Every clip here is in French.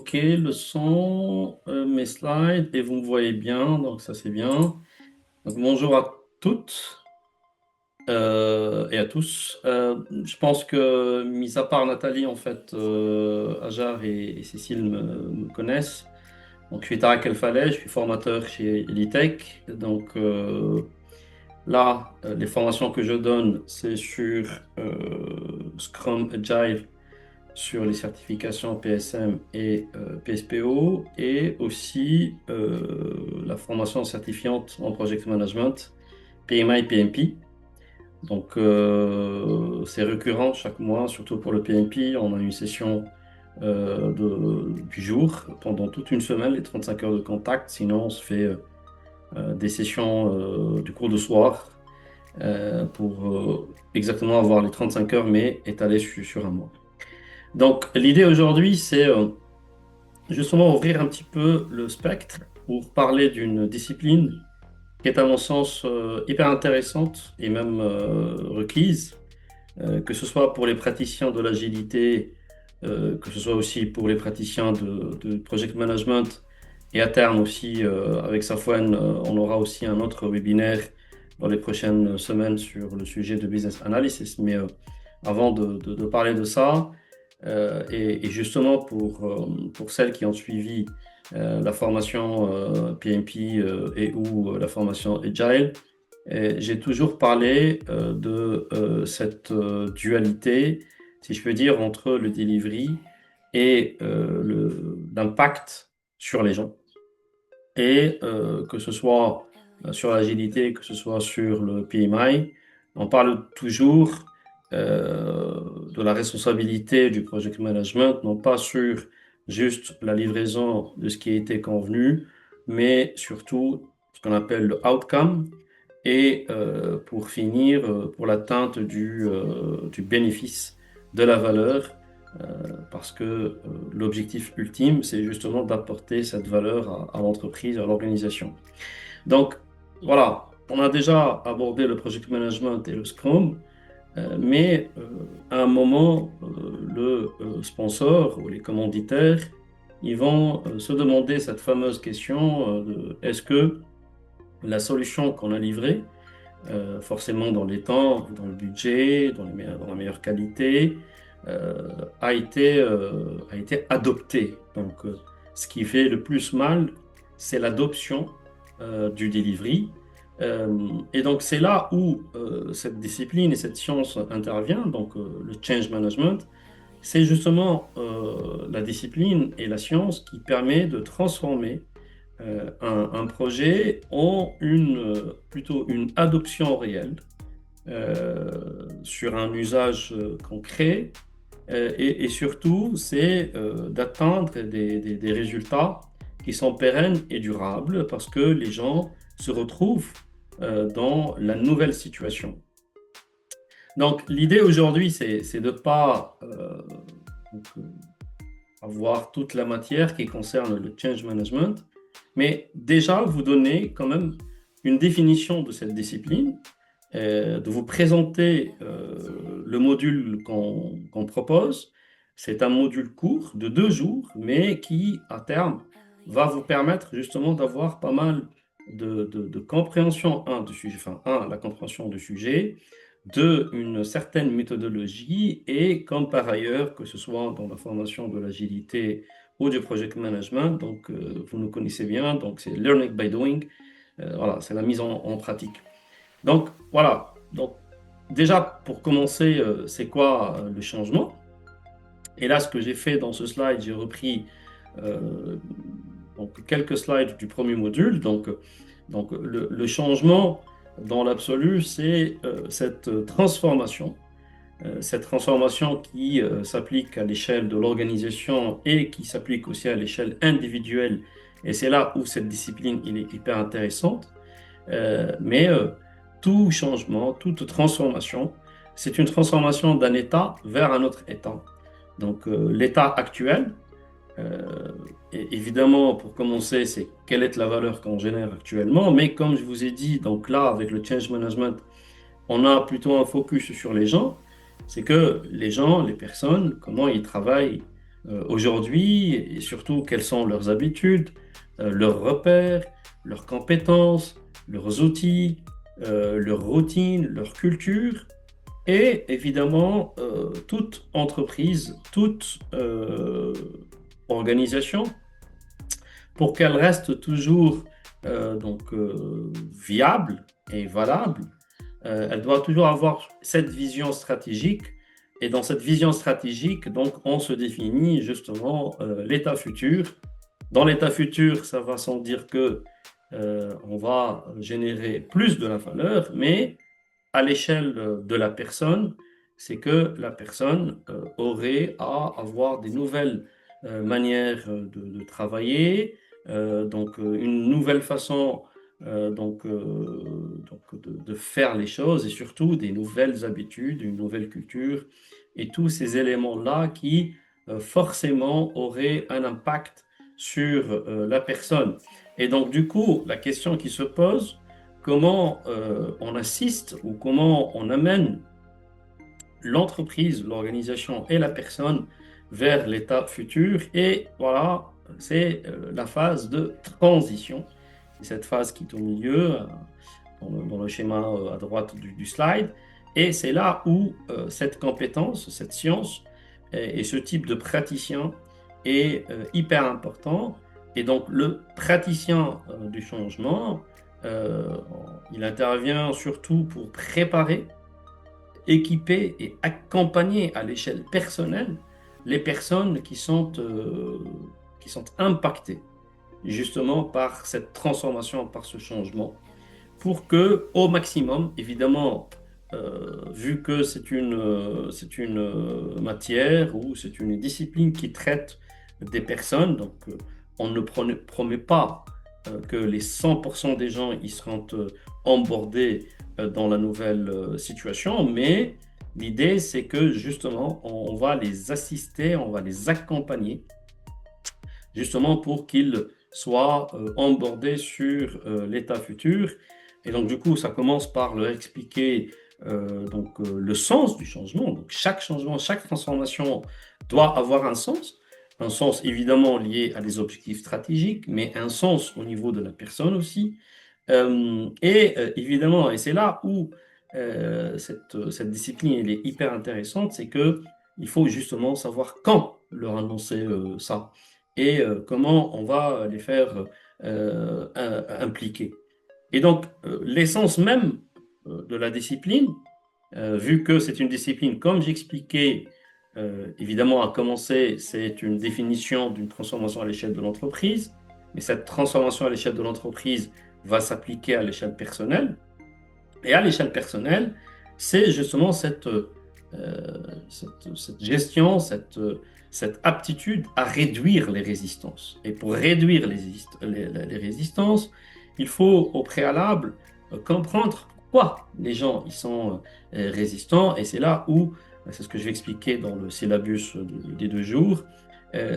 ok, le son, mes slides, et vous me voyez bien, donc ça c'est bien. Donc bonjour à toutes et à tous. Je pense que, mis à part Nathalie, en fait, Ajar et Cécile me connaissent. Donc je suis Tarek El Faleh, je suis formateur chez Elitech. Donc là, les formations que je donne, c'est sur Scrum Agile, sur les certifications PSM et PSPO, et aussi la formation certifiante en project management, PMI, PMP. Donc c'est récurrent chaque mois, surtout pour le PMP. On a une session du jour pendant toute une semaine, les 35 heures de contact. Sinon, on se fait des sessions du cours de soir pour exactement avoir les 35 heures, mais étalées sur un mois. Donc, l'idée aujourd'hui, c'est justement ouvrir un petit peu le spectre pour parler d'une discipline qui est, à mon sens, hyper intéressante et même requise, que ce soit pour les praticiens de l'agilité, que ce soit aussi pour les praticiens de project management, et à terme aussi, avec Safwan, on aura aussi un autre webinaire dans les prochaines semaines sur le sujet de business analysis. Mais avant de parler de ça, et justement pour celles qui ont suivi la formation PMP et ou la formation Agile, j'ai toujours parlé de cette dualité, si je peux dire, entre le delivery et l'impact sur les gens. Et que ce soit sur l'agilité, que ce soit sur le PMI, on parle toujours de la responsabilité du project management, non pas sur juste la livraison de ce qui a été convenu, mais surtout ce qu'on appelle le outcome, et pour finir, pour l'atteinte du bénéfice, de la valeur, parce que l'objectif ultime, c'est justement d'apporter cette valeur à l'entreprise, à l'organisation. Donc, voilà, on a déjà abordé le project management et le Scrum, mais à un moment, le sponsor ou les commanditaires, ils vont se demander cette fameuse question de est-ce que la solution qu'on a livrée, forcément dans les temps, dans le budget, dans la meilleure qualité, a été adopté. Donc, ce qui fait le plus mal, c'est l'adoption du delivery. Et donc, c'est là où cette discipline et cette science intervient, donc le change management. C'est justement la discipline et la science qui permet de transformer un projet en plutôt une adoption réelle sur un usage concret, et surtout c'est d'atteindre des résultats qui sont pérennes et durables parce que les gens se retrouvent dans la nouvelle situation. Donc l'idée aujourd'hui c'est de ne pas donc, avoir toute la matière qui concerne le change management, mais déjà vous donner quand même une définition de cette discipline, de vous présenter le module qu'on propose. C'est un module court de 2 jours, mais qui, à terme, va vous permettre justement d'avoir pas mal de compréhension, du sujet, enfin, la compréhension du sujet, deux, une certaine méthodologie, et comme par ailleurs, que ce soit dans la formation de l'agilité ou du project management, donc vous nous connaissez bien, donc c'est learning by doing, voilà, c'est la mise en pratique. Donc voilà, donc déjà pour commencer, c'est quoi le changement? Et là, ce que j'ai fait dans ce slide, j'ai repris euh, donc, quelques slides du premier module. Donc le changement dans l'absolu, c'est cette transformation qui s'applique à l'échelle de l'organisation et qui s'applique aussi à l'échelle individuelle. Et c'est là où cette discipline il est hyper intéressante. Mais tout changement, toute transformation, c'est une transformation d'un état vers un autre état. Donc l'état actuel, euh, et évidemment, pour commencer, c'est quelle est la valeur qu'on génère actuellement. Mais comme je vous ai dit, donc là, avec le change management, on a plutôt un focus sur les gens. C'est que les gens, les personnes, comment ils travaillent aujourd'hui, et surtout quelles sont leurs habitudes, leurs repères, leurs compétences, leurs outils, leurs routines, leur culture. Et évidemment, toute entreprise, toute organisation, pour qu'elle reste toujours viable et valable, elle doit toujours avoir cette vision stratégique. Et dans cette vision stratégique, donc, on se définit justement l'état futur. Dans l'état futur, ça va sans dire que on va générer plus de la valeur, mais à l'échelle de la personne, c'est que la personne aurait à avoir des nouvelles manières de travailler, une nouvelle façon de faire les choses et surtout des nouvelles habitudes, une nouvelle culture et tous ces éléments-là qui forcément auraient un impact sur la personne. Et donc du coup, la question qui se pose, comment on assiste ou comment on amène l'entreprise, l'organisation et la personne vers l'état futur. Et voilà, c'est la phase de transition. C'est cette phase qui est au milieu, dans le schéma à droite du slide. Et c'est là où cette compétence, cette science et ce type de praticien est hyper important. Et donc le praticien du changement, euh, il intervient surtout pour préparer, équiper et accompagner à l'échelle personnelle les personnes qui sont impactées justement par cette transformation, par ce changement, pour que, au maximum, évidemment, vu que c'est une matière ou c'est une discipline qui traite des personnes, donc on ne promet pas que les 100% des gens y seront embordés dans la nouvelle situation, mais l'idée c'est que justement on va les assister, on va les accompagner justement pour qu'ils soient embordés sur l'état futur. Et donc, du coup, ça commence par leur expliquer le sens du changement. Donc, chaque changement, chaque transformation doit avoir un sens évidemment lié à des objectifs stratégiques, mais un sens au niveau de la personne aussi. Évidemment, et c'est là où cette discipline elle est hyper intéressante, c'est que il faut justement savoir quand leur annoncer ça et comment on va les faire impliquer. Et donc, l'essence même de la discipline, vu que c'est une discipline, comme j'expliquais, évidemment, à commencer, c'est une définition d'une transformation à l'échelle de l'entreprise, mais cette transformation à l'échelle de l'entreprise va s'appliquer à l'échelle personnelle. Et à l'échelle personnelle, c'est justement cette gestion, cette aptitude à réduire les résistances. Et pour réduire les résistances, il faut au préalable comprendre pourquoi les gens ils sont résistants. Et c'est là où, c'est ce que je vais expliquer dans le syllabus des 2 jours,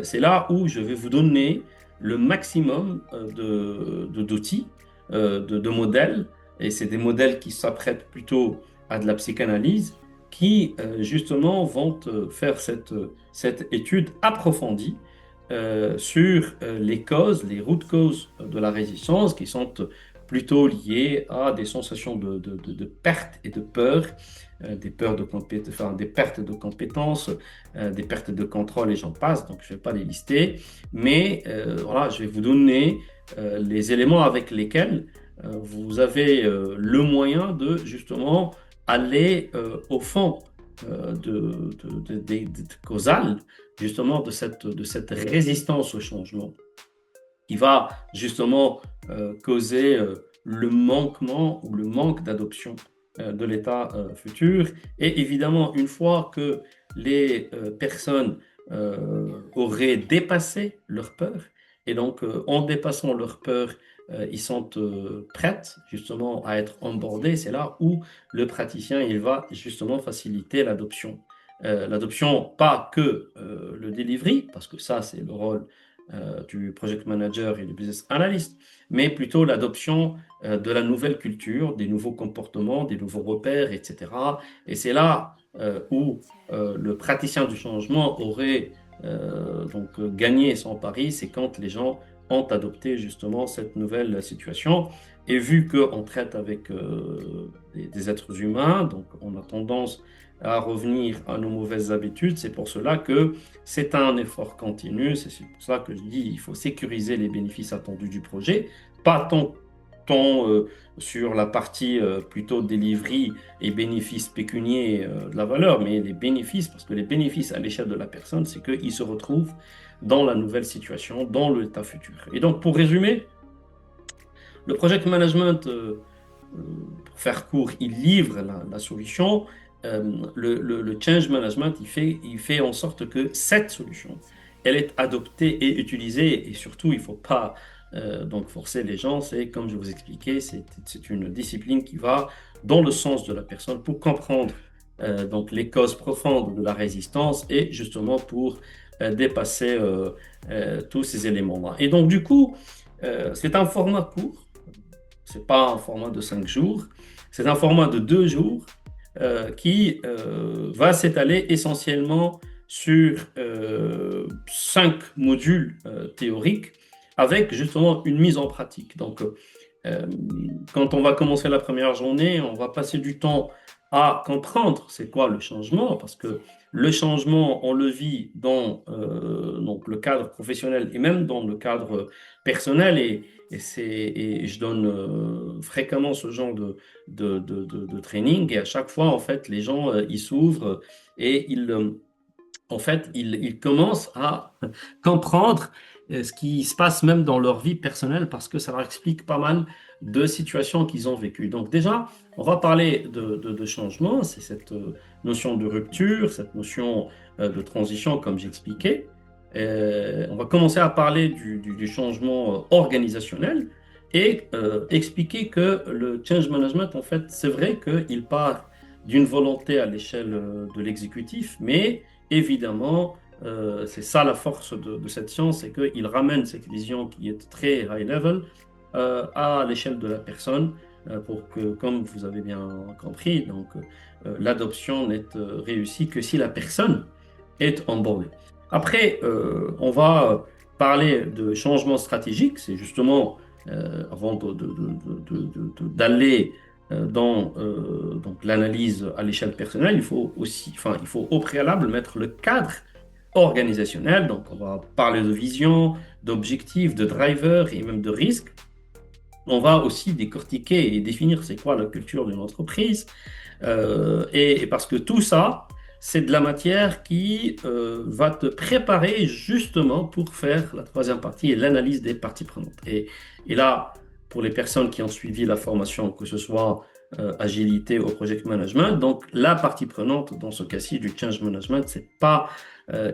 c'est là où je vais vous donner le maximum d'outils, de modèles et c'est des modèles qui s'apprêtent plutôt à de la psychanalyse, qui justement vont faire cette étude approfondie sur les causes, les root causes de la résistance, qui sont plutôt liées à des sensations de perte et de peur, des peurs de enfin, des pertes de compétences, des pertes de contrôle et j'en passe, donc je ne vais pas les lister, mais voilà, je vais vous donner les éléments avec lesquels vous avez le moyen de justement aller au fond causal justement de cette résistance au changement qui va justement causer le manquement ou le manque d'adoption de l'état futur. Et évidemment, une fois que les personnes auraient dépassé leur peur, et donc en dépassant leur peur, ils sont prêtes justement à être onboardés, c'est là où le praticien il va justement faciliter l'adoption. L'adoption, pas que le delivery, parce que ça c'est le rôle du project manager et du business analyst, mais plutôt l'adoption de la nouvelle culture, des nouveaux comportements, des nouveaux repères, etc. Et c'est là où le praticien du changement aurait gagner son pari, c'est quand les gens ont adopté justement cette nouvelle situation. Et vu qu'on traite avec des êtres humains, donc on a tendance à revenir à nos mauvaises habitudes. C'est pour cela que c'est un effort continu. C'est pour ça que je dis il faut sécuriser les bénéfices attendus du projet, pas tant sur la partie plutôt delivery et bénéfices pécuniaires de la valeur, mais les bénéfices, parce que les bénéfices à l'échelle de la personne, c'est qu'il se retrouve dans la nouvelle situation, dans l'état futur. Et donc, pour résumer, le project management, pour faire court, il livre la solution. Le change management, il fait en sorte que cette solution, elle est adoptée et utilisée. Et surtout, il ne faut pas donc forcer les gens. C'est comme je vous expliquais, c'est une discipline qui va dans le sens de la personne pour comprendre donc les causes profondes de la résistance et justement pour dépasser tous ces éléments-là. Et donc, du coup, c'est un format court. C'est pas un format de 5 jours, c'est un format de 2 jours qui va s'étaler essentiellement sur 5 modules théoriques avec justement une mise en pratique. Donc, euh, quand on va commencer la première journée, on va passer du temps à comprendre c'est quoi le changement, parce que le changement, on le vit dans donc le cadre professionnel et même dans le cadre personnel. Et je donne fréquemment ce genre de training. Et à chaque fois, en fait, les gens, ils s'ouvrent et en fait, ils commencent à comprendre ce qui se passe même dans leur vie personnelle parce que ça leur explique pas mal de situations qu'ils ont vécues. Donc déjà, on va parler de changement, c'est cette notion de rupture, cette notion de transition, comme j'expliquais. On va commencer à parler du changement organisationnel et expliquer que le change management, en fait, c'est vrai qu'il part d'une volonté à l'échelle de l'exécutif, mais évidemment, c'est ça la force de cette science, c'est qu'il ramène cette vision qui est très high level à l'échelle de la personne pour que, comme vous avez bien compris, donc l'adoption n'est réussie que si la personne est onboardée. Après, on va parler de changement stratégique, c'est justement avant d'aller dans donc l'analyse à l'échelle personnelle, il faut aussi, enfin, il faut au préalable mettre le cadre organisationnel. Donc, on va parler de vision, d'objectifs, de drivers et même de risques. On va aussi décortiquer et définir c'est quoi la culture d'une entreprise. Et parce que tout ça, c'est de la matière qui va te préparer justement pour faire la troisième partie et l'analyse des parties prenantes. Et là, pour les personnes qui ont suivi la formation, que ce soit agilité ou project management, donc la partie prenante dans ce cas-ci du change management, c'est pas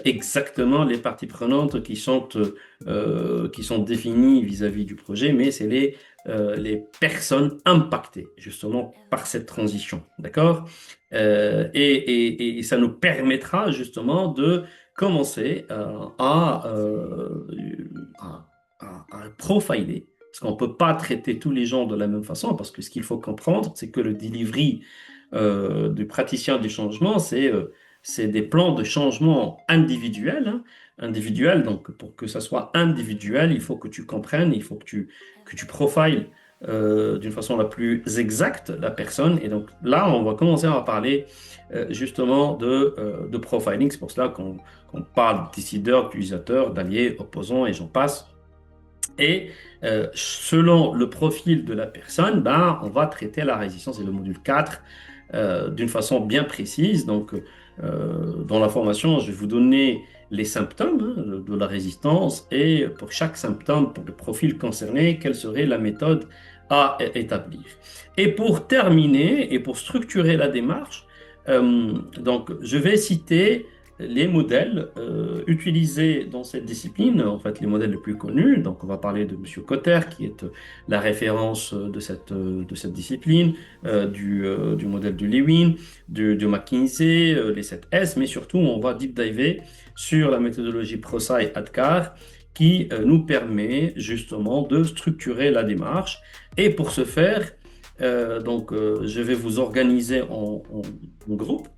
exactement les parties prenantes qui sont définies vis-à-vis du projet, mais c'est les personnes impactées justement par cette transition, d'accord? Et ça nous permettra justement de commencer à profiler, parce qu'on ne peut pas traiter tous les gens de la même façon, parce que ce qu'il faut comprendre, c'est que le delivery du praticien du changement, c'est des plans de changement individuels, hein, individuels. Donc, pour que ça soit individuel, il faut que tu comprennes, il faut que tu profiles d'une façon la plus exacte la personne. Et donc là, on va commencer à parler justement de profiling. C'est pour cela qu'on parle de décideurs, d'utilisateurs, d'alliés, opposants et j'en passe. Et selon le profil de la personne, ben, on va traiter la résistance et le module 4 d'une façon bien précise. Donc, dans la formation, je vais vous donner les symptômes hein, de la résistance et pour chaque symptôme, pour le profil concerné, quelle serait la méthode à établir. Et pour terminer et pour structurer la démarche, donc je vais citer les modèles utilisés dans cette discipline, en fait les modèles les plus connus. Donc on va parler de Monsieur Kotter qui est la référence de cette discipline, du modèle de Lewin, de McKinsey, les 7S, mais surtout on va deep diver sur la méthodologie ProSci-ADKAR qui nous permet justement de structurer la démarche. Et pour ce faire, je vais vous organiser en groupe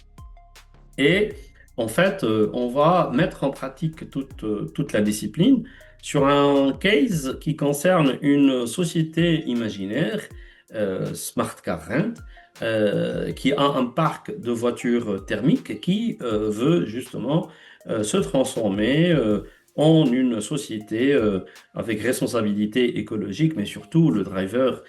et en fait, on va mettre en pratique toute la discipline sur un case qui concerne une société imaginaire, Smart Car Rent, qui a un parc de voitures thermiques qui veut justement se transformer en une société avec responsabilité écologique, mais surtout le driver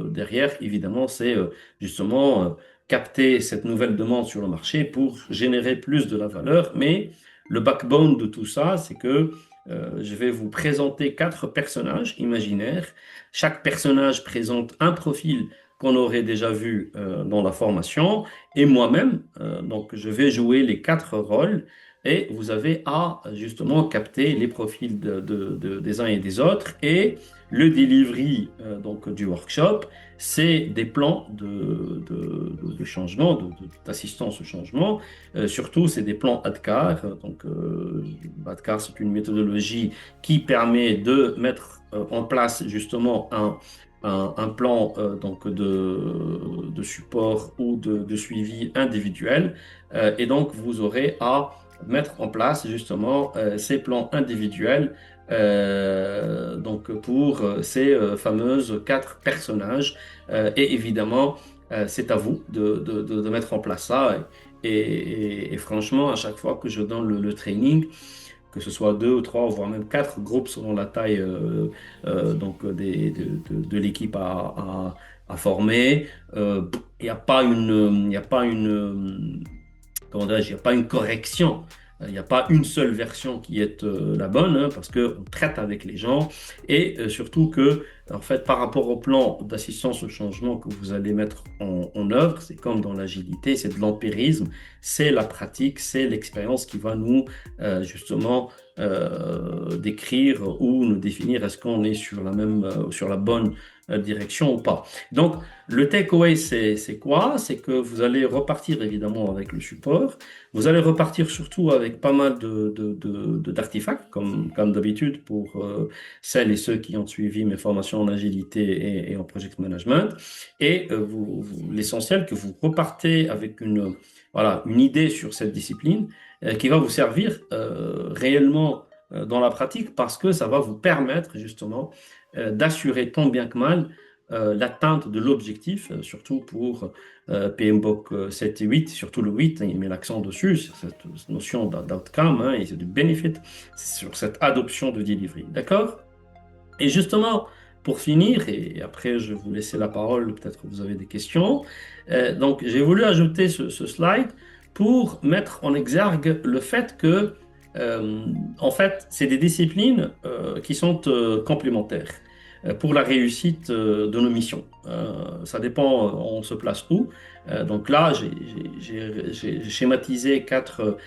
derrière, évidemment, c'est justement capter cette nouvelle demande sur le marché pour générer plus de la valeur. Mais le backbone de tout ça, c'est que je vais vous présenter quatre personnages imaginaires. Chaque personnage présente un profil qu'on aurait déjà vu dans la formation. Et moi-même, donc je vais jouer les quatre rôles. Et vous avez à justement capter les profils des uns et des autres. Et le delivery du workshop, c'est des plans de changement, d'assistance au changement. Surtout, c'est des plans ADKAR. ADKAR, c'est une méthodologie qui permet de mettre en place justement un plan de support ou de suivi individuel. Et donc, vous aurez à mettre en place justement ces plans individuels pour ces fameuses quatre personnages. Et évidemment, c'est à vous de mettre en place ça. Et franchement, à chaque fois que je donne le training, que ce soit deux ou trois, voire même quatre groupes selon la taille de l'équipe à former, il n'y a pas une, il n'y a pas une, comment dirais-je, il n'y a pas une correction. Il n'y a pas une seule version qui est la bonne, hein, parce qu'on traite avec les gens et surtout que, en fait, par rapport au plan d'assistance au changement que vous allez mettre en œuvre, c'est comme dans l'agilité, c'est de l'empirisme, c'est la pratique, c'est l'expérience qui va nous, justement, décrire ou nous définir est-ce qu'on est sur sur la bonne direction ou pas. Donc, le takeaway, c'est quoi? C'est que vous allez repartir évidemment avec le support. Vous allez repartir surtout avec pas mal d'artefacts, comme d'habitude pour celles et ceux qui ont suivi mes formations en agilité et en project management. Et l'essentiel, que vous repartez avec voilà, une idée sur cette discipline qui va vous servir réellement dans la pratique parce que ça va vous permettre justement d'assurer tant bien que mal l'atteinte de l'objectif, surtout pour PMBOK 7 et 8, surtout le 8, hein, il met l'accent dessus, sur cette notion d'outcome hein, et du benefit, sur cette adoption de delivery. D'accord? Et justement, pour finir, et après je vais vous laisser la parole, peut-être que vous avez des questions, donc j'ai voulu ajouter ce slide pour mettre en exergue le fait que, en fait, c'est des disciplines qui sont complémentaires pour la réussite de nos missions. Ça dépend, on se place où. Donc là, j'ai schématisé quatre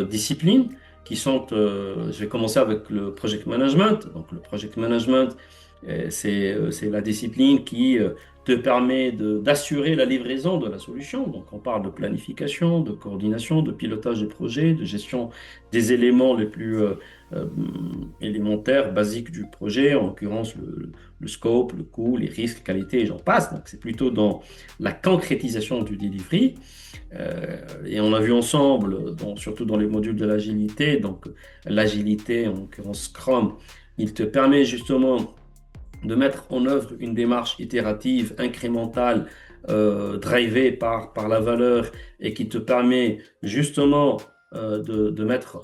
disciplines qui sont, je vais commencer avec le project management. Donc le project management, c'est la discipline qui te permet d'assurer la livraison de la solution. Donc on parle de planification, de coordination, de pilotage des projets, de gestion des éléments les plus euh, élémentaires, basiques du projet, en l'occurrence le scope, le coût, les risques, qualité, et j'en passe. Donc c'est plutôt dans la concrétisation du delivery. Et on a vu ensemble, surtout dans les modules de l'agilité, donc l'agilité, en l'occurrence Scrum, il te permet justement de mettre en œuvre une démarche itérative, incrémentale, drivée par la valeur et qui te permet justement de mettre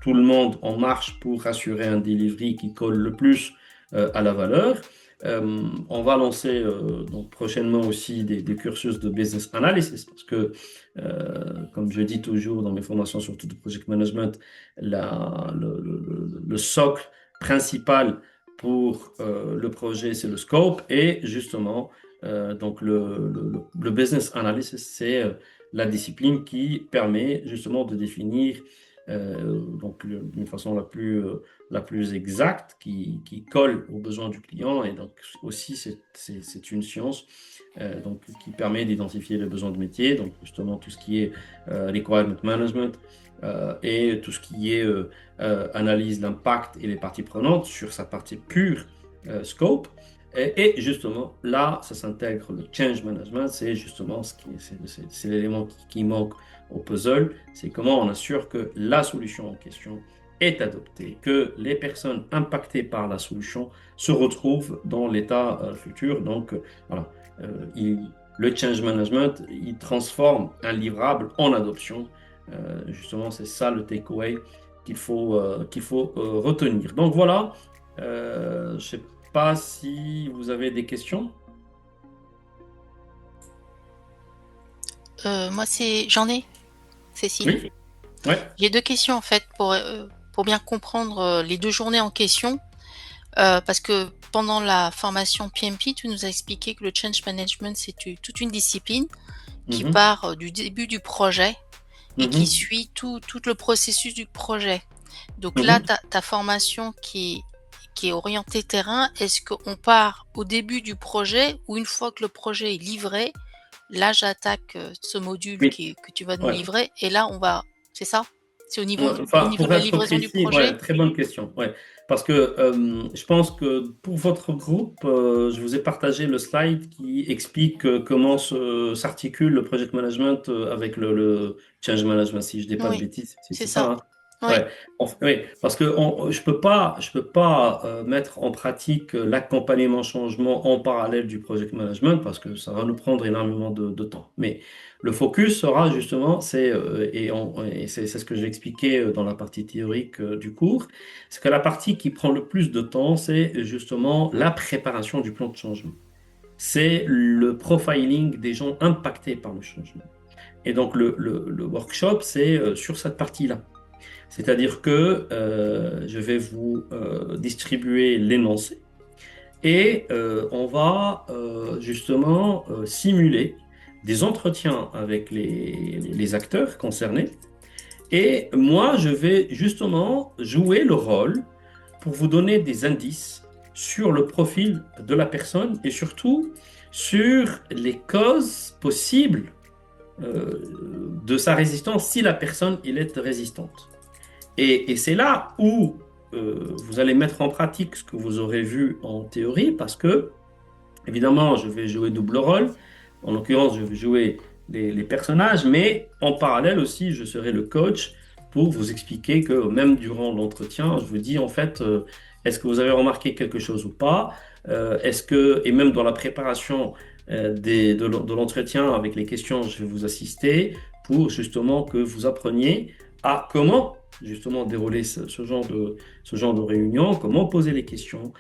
tout le monde en marche pour assurer un delivery qui colle le plus à la valeur. On va lancer donc prochainement aussi des cursus de business analysis parce que, comme je dis toujours dans mes formations, surtout de project management, le socle principal pour le projet, c'est le scope et justement, le business analysis, c'est la discipline qui permet justement de définir d'une façon la plus exacte qui colle aux besoins du client et donc aussi c'est une science qui permet d'identifier les besoins de métier, donc justement tout ce qui est requirement management et tout ce qui est analyse d'impact et les parties prenantes sur sa partie pure scope. Et justement, là, ça s'intègre le change management, c'est justement c'est l'élément qui manque au puzzle, c'est comment on assure que la solution en question est adoptée, que les personnes impactées par la solution se retrouvent dans l'état futur. Donc, voilà, le change management, il transforme un livrable en adoption. Justement, c'est ça le takeaway qu'il faut retenir. Donc voilà, je ne sais pas si vous avez des questions. Moi, j'en ai, Cécile. Oui, ouais. J'ai deux questions en fait pour bien comprendre les deux journées en question. Parce que pendant la formation PMP, tu nous as expliqué que le change management, toute une discipline qui Mhm, part du début du projet et qui mhm, suit tout le processus du projet. Donc là, mhm. ta formation qui est orientée terrain, est-ce qu'on part au début du projet ou une fois que le projet est livré, là j'attaque ce module Oui, que tu vas nous ouais. livrer et là c'est ça? C'est Ouais, au enfin, niveau de pour la être livraison du précis, ouais, projet? très bonne question. Ouais. Parce que je pense que pour votre groupe, je vous ai partagé le slide qui explique comment s'articule le project management avec le change management, si je ne dis pas de Oui, bêtises. c'est C'est ça, ça. hein. Oui, Ouais. Oui, parce que je peux pas mettre en pratique l'accompagnement changement en parallèle du project management parce que ça va nous prendre énormément de temps. Mais le focus sera justement, et c'est ce que j'ai expliqué dans la partie théorique du cours, c'est que la partie qui prend le plus de temps, c'est justement la préparation du plan de changement. C'est le profiling des gens impactés par le changement. Et donc le workshop, c'est sur cette partie-là. C'est-à-dire que je vais vous distribuer l'énoncé et on va justement simuler des entretiens avec les acteurs concernés. Et moi, je vais justement jouer le rôle pour vous donner des indices sur le profil de la personne et surtout sur les causes possibles de sa résistance si la personne elle est résistante. Et c'est là où vous allez mettre en pratique ce que vous aurez vu en théorie parce que évidemment, je vais jouer double rôle. En l'occurrence, je vais jouer les personnages, mais en parallèle aussi, je serai le coach pour vous expliquer que même durant l'entretien, je vous dis en fait, est-ce que vous avez remarqué quelque chose ou pas? Et même dans la préparation de l'entretien avec les questions, je vais vous assister pour justement que vous appreniez à comment justement dérouler ce genre de réunion, comment poser les questions.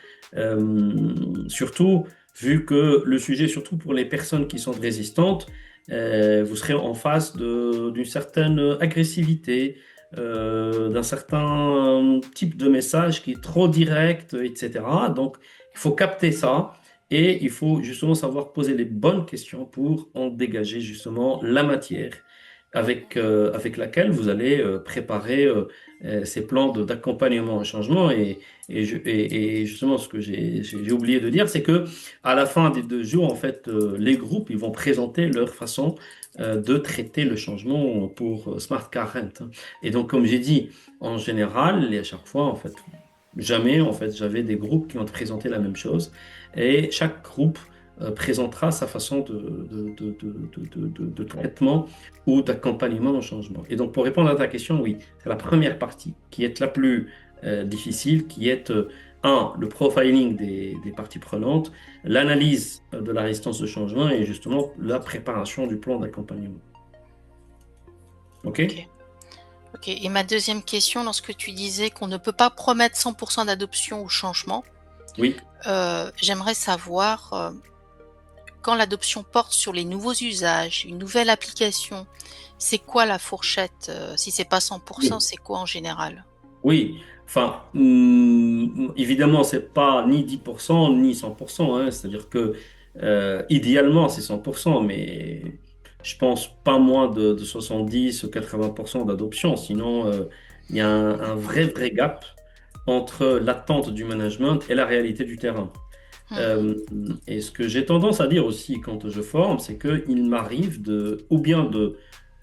Surtout vu que le sujet, surtout pour les personnes qui sont résistantes, vous serez en face d'une certaine agressivité, d'un certain type de message qui est trop direct, etc. Donc, il faut capter ça et il faut justement savoir poser les bonnes questions pour en dégager justement la matière avec laquelle vous allez préparer ces plans d'accompagnement au changement. Et justement, ce que j'ai oublié de dire, c'est que à la fin des 2 jours, en fait, les groupes, ils vont présenter leur façon de traiter le changement pour Smart Car Rent, hein. Et donc, comme j'ai dit, en général, et à chaque fois, en fait, jamais, en fait, j'avais des groupes qui ont présenté la même chose. Et chaque groupe présentera sa façon de traitement ou d'accompagnement au changement. Et donc, pour répondre à ta question, oui, c'est la première partie qui est la plus difficile, qui est le profiling des parties prenantes, l'analyse de la résistance au changement et justement la préparation du plan d'accompagnement. OK? ok. Ok. Et ma deuxième question, lorsque tu disais qu'on ne peut pas promettre 100% d'adoption au changement, Oui. j'aimerais savoir quand l'adoption porte sur les nouveaux usages, une nouvelle application, c'est quoi la fourchette? Si c'est pas 100%, Oui. c'est quoi en général? Oui. Enfin, évidemment, c'est pas ni 10% ni 100%, hein. C'est-à-dire que idéalement, c'est 100%, mais je pense pas moins de 70 ou 80% d'adoption. Sinon, il y a un vrai, vrai gap entre l'attente du management et la réalité du terrain. Mhm. Euh, et ce que j'ai tendance à dire aussi quand je forme, c'est qu'il m'arrive ou bien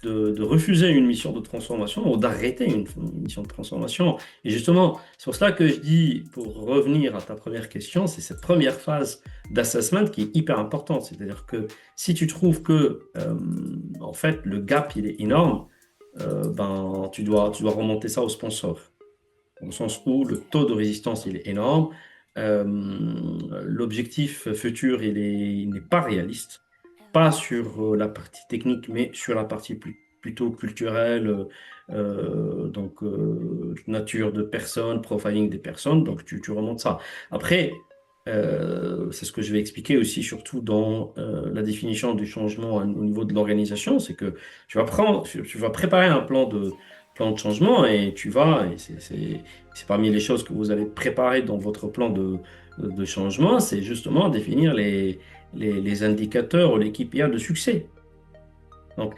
de refuser une mission de transformation ou d'arrêter une mission de transformation. Et justement, c'est pour cela que je dis, pour revenir à ta première question, c'est cette première phase d'assessment qui est hyper importante. C'est-à-dire que si tu trouves que, en fait, le gap, il est énorme, ben, tu dois remonter ça au sponsor. Dans le sens où le taux de résistance, il est énorme. Euh, L'objectif futur, il n'est pas réaliste. Pas sur la partie technique, mais sur la partie plutôt culturelle, nature de personnes, profiling des personnes. Donc, tu remontes ça. Après, c'est ce que je vais expliquer aussi, surtout dans la définition du changement au niveau de l'organisation, c'est que tu vas préparer un plan de changement et c'est parmi les choses que vous allez préparer dans votre plan de changement, c'est justement définir les indicateurs ou les KPI de succès. Donc,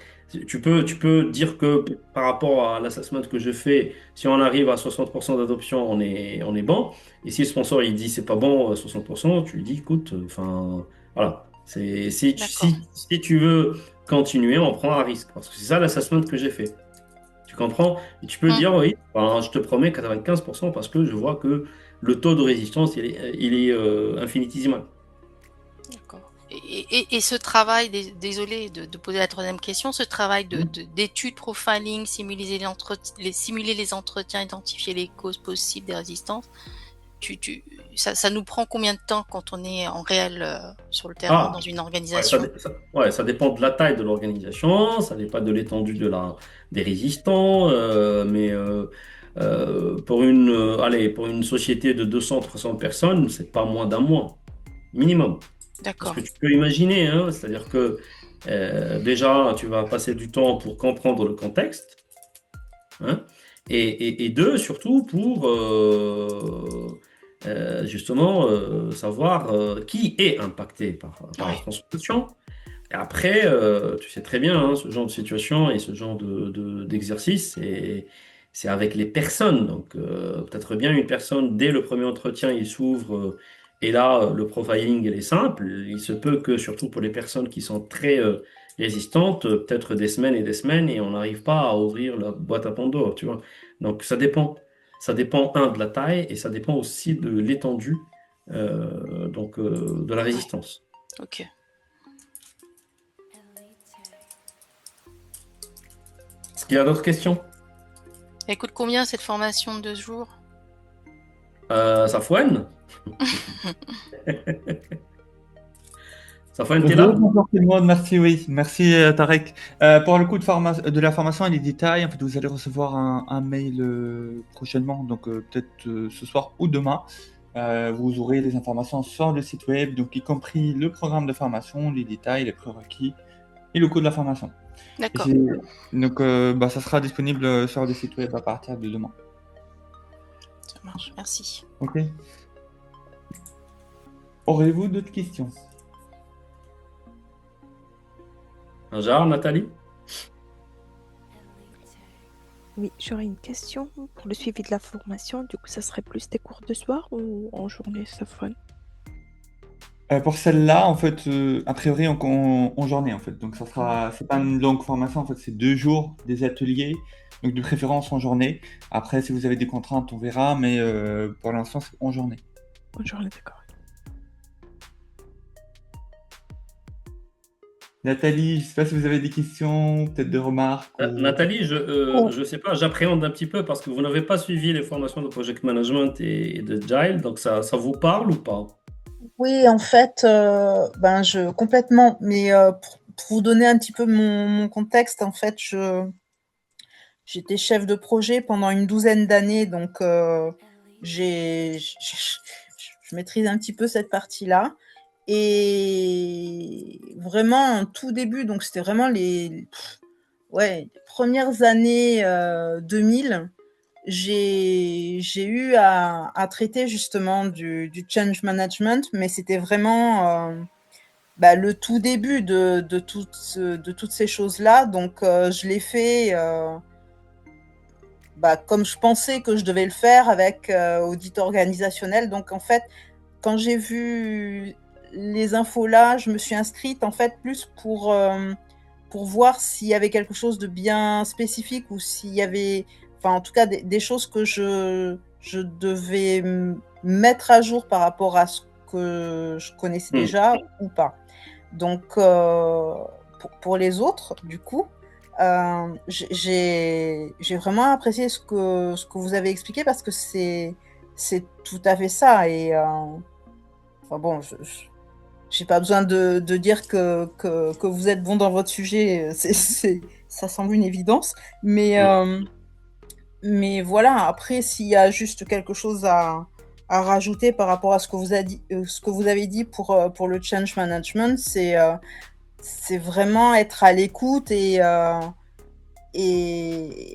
tu peux dire que par rapport à l'assessment que je fais, si on arrive à 60% d'adoption, on est bon. Et si le sponsor il dit c'est pas bon, 60%, tu lui dis écoute, enfin, voilà. D'accord. Si tu veux continuer, on prend un risque. Parce que c'est ça l'assessment que j'ai fait. Tu comprends? Et tu peux Mm. dire oui, ben, je te promets 95% parce que je vois que le taux de résistance il est infinitésimal. D'accord. Et ce travail, désolé de poser la troisième question, ce travail d'étude profiling, simuler les entretiens, identifier les causes possibles des résistances, tu, tu, ça nous prend combien de temps quand on est en réel sur le terrain dans Ah, une ouais, organisation? ça dépend de la taille de l'organisation, ça dépend de l'étendue des résistants, mais pour une société de 200-300 personnes, c'est pas moins d'un mois, minimum. Parce D'accord. que tu peux imaginer, hein, c'est-à-dire que déjà, tu vas passer du temps pour comprendre le contexte, hein, et deux, surtout pour justement savoir qui est impacté par la Ouais. transformation. Et après, tu sais très bien, hein, ce genre de situation et ce genre d'exercice, c'est avec les personnes. Donc, peut-être bien une personne, dès le premier entretien, il s'ouvre. Et là, le profiling, il est simple. Il se peut que, surtout pour les personnes qui sont très résistantes, peut-être des semaines et des semaines, et on n'arrive pas à ouvrir la boîte à Pandore, tu vois. Donc, ça dépend. Ça dépend, un, de la taille, et ça dépend aussi de l'étendue, de la Ouais. résistance. Ok. Est-ce qu'il y a d'autres questions? Elle coûte combien cette formation de 2 jours? Safouane? Safouane, t'es Bonjour, là? bonjour tout le monde, merci, oui, merci Tarek. Pour le coup de la formation et les détails, en fait, vous allez recevoir un mail prochainement, donc peut-être ce soir ou demain. Vous aurez les informations sur le site web, donc y compris le programme de formation, les détails, les prérequis et le coût de la formation. Et D'accord. donc, ça sera disponible sur le site web à partir de demain. Ça marche. Merci. Ok. Aurez-vous d'autres questions? Genre, Nathalie? Oui, j'aurais une question pour le suivi de la formation. Du coup, ça serait plus des cours de soir ou en journée, Safwan? Pour celle-là, en fait, a priori, en journée, en fait. Donc, c'est pas une longue formation, en fait, c'est 2 jours des ateliers, donc de préférence en journée. Après, si vous avez des contraintes, on verra, mais pour l'instant, c'est en journée. En journée, d'accord. Nathalie, je sais pas si vous avez des questions, peut-être des remarques ou... Nathalie, Oh, je sais pas, j'appréhende un petit peu parce que vous n'avez pas suivi les formations de project management et de Agile, donc ça vous parle ou pas? Oui, en fait, ben, je complètement, mais pour vous donner un petit peu mon contexte, en fait, j'étais chef de projet pendant une douzaine d'années, donc je maîtrise un petit peu cette partie-là. Et vraiment, en tout début, donc c'était vraiment les premières années 2000, j'ai eu à traiter justement du change management, mais c'était vraiment le tout début de toutes ces choses-là. Donc, je l'ai fait comme je pensais que je devais le faire avec audit organisationnel. Donc, en fait, quand j'ai vu les infos là, je me suis inscrite en fait plus pour voir s'il y avait quelque chose de bien spécifique ou s'il y avait, enfin, en tout cas, des choses que je devais mettre à jour par rapport à ce que je connaissais déjà ou pas. Donc, pour les autres, du coup, j'ai vraiment apprécié ce que vous avez expliqué parce que c'est tout à fait ça. Et enfin bon, j'ai pas besoin de dire que vous êtes bon dans votre sujet, ça semble une évidence. Mais voilà, après, s'il y a juste quelque chose à rajouter par rapport à ce que vous avez dit pour le change management, c'est vraiment être à l'écoute et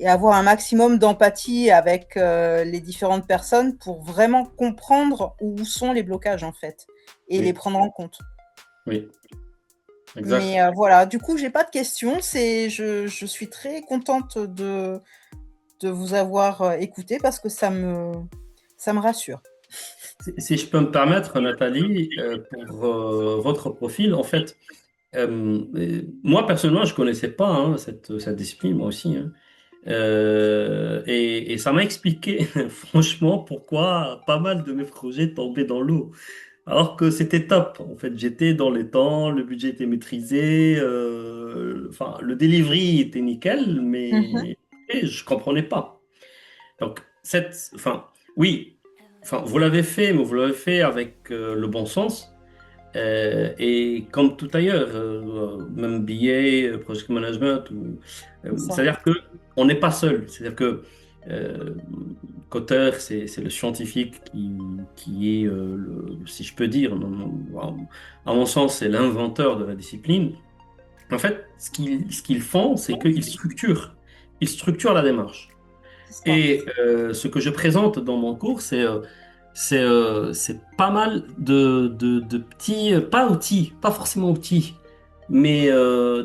avoir un maximum d'empathie avec les différentes personnes pour vraiment comprendre où sont les blocages, en fait, et les prendre en compte. Oui, exact. Mais voilà, du coup, j'ai pas de questions. Je suis très contente de vous avoir écouté parce que ça me rassure. Si je peux me permettre, Nathalie, pour votre profil, en fait, moi personnellement, je connaissais pas cette discipline, moi aussi. Et ça m'a expliqué, franchement, pourquoi pas mal de mes projets tombaient dans l'eau. Alors que c'était top. En fait, j'étais dans les temps, le budget était maîtrisé, enfin, le delivery était nickel, mais je comprenais pas. Donc, enfin, oui, enfin, vous l'avez fait, mais vous l'avez fait avec le bon sens. Et comme tout ailleurs, même BA, Project Management, c'est-à-dire que on n'est pas seul. C'est-à-dire que Cotter, c'est le scientifique qui est, si je peux dire, à mon sens, c'est l'inventeur de la discipline. En fait, ce qu'ils font, c'est qu'ils structurent la démarche. Et ce que je présente dans mon cours, c'est pas mal de petits, pas outils, pas forcément outils, mais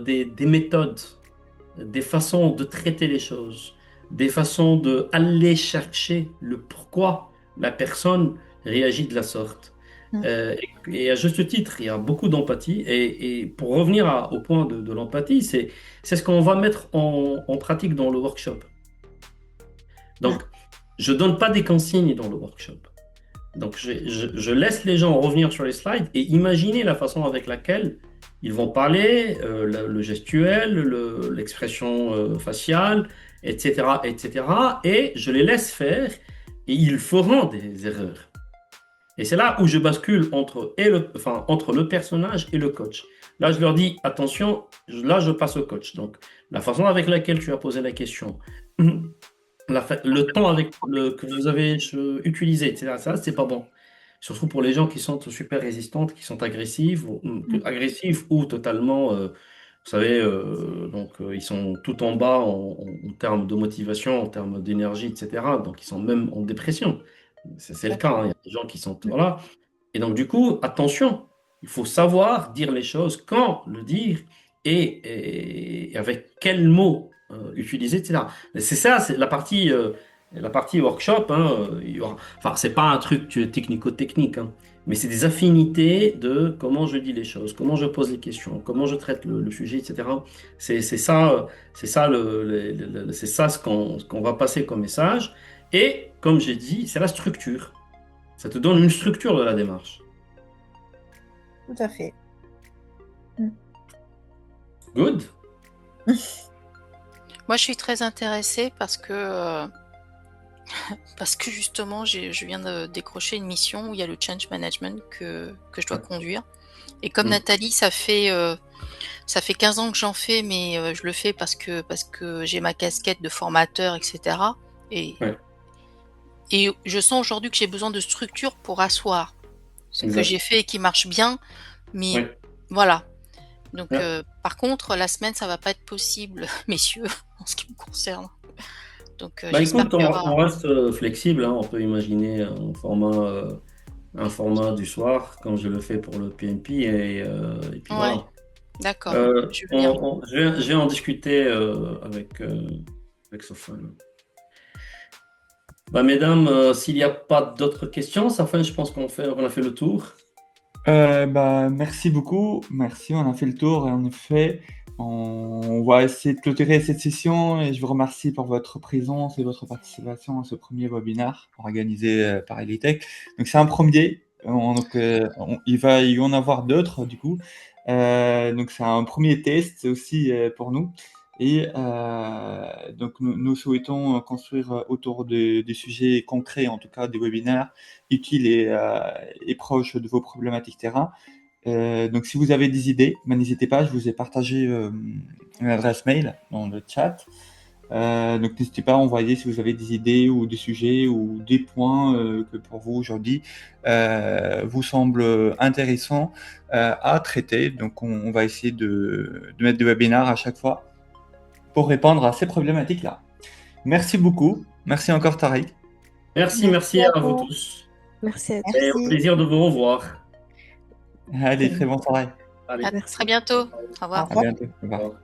des méthodes, des façons de traiter les choses, des façons de aller chercher le pourquoi la personne réagit de la sorte. Et à juste titre, il y a beaucoup d'empathie. Et pour revenir au point de l'empathie, c'est ce qu'on va mettre en pratique dans le workshop. Donc, je donne pas des consignes dans le workshop. Donc, je laisse les gens revenir sur les slides et imaginer la façon avec laquelle ils vont parler, le gestuel, l'expression faciale, etc., etc. Et je les laisse faire et ils feront des erreurs. Et c'est là où je bascule entre le personnage et le coach. Là, je leur dis, attention, là, je passe au coach. Donc, la façon avec laquelle tu as posé la question, le temps que vous avez utilisé, etc., ça, c'est pas bon. Surtout pour les gens qui sont super résistantes, qui sont agressives ou totalement, vous savez, donc ils sont tout en bas en termes de motivation, en termes d'énergie, etc. Donc ils sont même en dépression. C'est le cas, hein. Il y a des gens qui sont voilà. Et donc du coup, attention, il faut savoir dire les choses, quand le dire et avec quels mots utiliser, etc. C'est ça, c'est la partie workshop. Enfin, c'est pas un truc technico-technique, hein, mais c'est des affinités de comment je dis les choses, comment je pose les questions, comment je traite le sujet, etc. C'est ça, c'est ça c'est ça ce qu'on va passer comme message. Et comme j'ai dit, c'est la structure. Ça te donne une structure de la démarche. Tout à fait. Good. Moi, je suis très intéressée parce que justement, je viens de décrocher une mission où il y a le change management que je dois conduire. Et comme Nathalie, ça fait 15 ans que j'en fais, mais je le fais parce que j'ai ma casquette de formateur, etc. Et je sens aujourd'hui que j'ai besoin de structure pour asseoir ce que j'ai fait et qui marche bien. Mais voilà. Donc, par contre, la semaine, ça va pas être possible, messieurs, en ce qui me concerne. Donc, j'espère écoute, qu'il y aura... on reste flexible, hein. On peut imaginer un format du soir, comme je le fais pour le PMP, et puis voilà. D'accord. Je vais en discuter avec Sophane. Mesdames, s'il n'y a pas d'autres questions, Sophane, je pense qu'on a fait le tour. Merci beaucoup. Merci, on a fait le tour. Et en effet, On va essayer de clôturer cette session et je vous remercie pour votre présence et votre participation à ce premier webinaire organisé par Elitech. Donc c'est un premier, il va y en avoir d'autres du coup. Donc c'est un premier test aussi pour nous. Et donc nous souhaitons construire autour des sujets concrets, en tout cas des webinaires utiles et proches de vos problématiques terrain. Donc si vous avez des idées, n'hésitez pas, je vous ai partagé une adresse mail dans le chat. Donc n'hésitez pas à envoyer si vous avez des idées ou des sujets ou des points que pour vous aujourd'hui vous semblent intéressants à traiter. Donc on va essayer de mettre des webinaires à chaque fois pour répondre à ces problématiques-là. Merci beaucoup. Merci encore Tariq. Merci à vous tous. Merci à tous. Et au plaisir de vous revoir. Allez, très bon travail. Allez. À très bientôt. Au revoir. Au revoir. À bientôt. Au revoir. Au revoir.